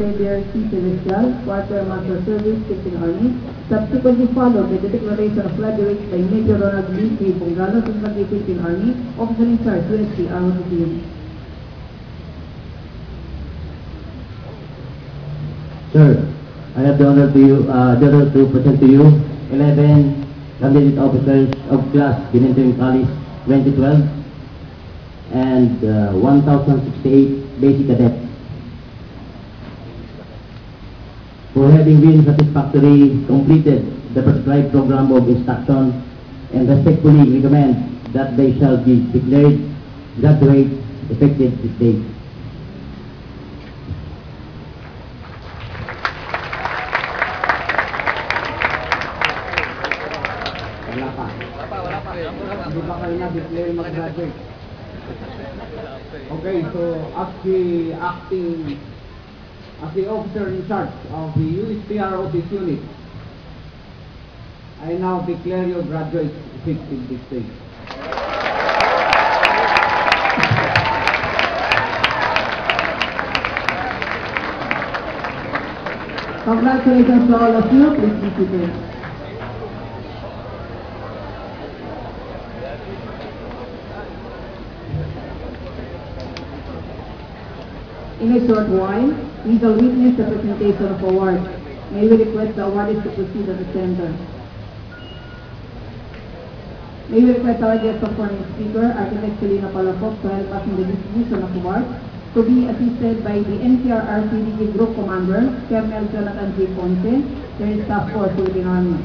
Xavier C. Celestial, Quartermaster Service, Philippine Army, subsequently followed by the declaration of graduate by Major Ronald Lee K. Bongalo, Secretary, Philippine Army, Officer in Charge, USP, Armed Team. Sir, I have the honor to present to you 11 candidate officers of class Binenteng College 2012 and 1,068 basic cadets for having been satisfactorily completed the prescribed program of instruction, and respectfully recommend that they shall be declared graduate effective this date. Hindi pa kayo na-declare mag-graduate. Okay, so as the officer in charge of the USPR Office Unit, I now declare you graduates effective this day. Congratulations to all of you. Please be seated. In a short while, we shall witness the presentation of awards. May we request the awardees to proceed at the center. May we request our guest of honor speaker, Architect Celina Palapok, to help us in the distribution of awards, to be assisted by the NCR RCDG Group Commander, Colonel Jonathan J. Ponce, their Staff Force Philippine Army.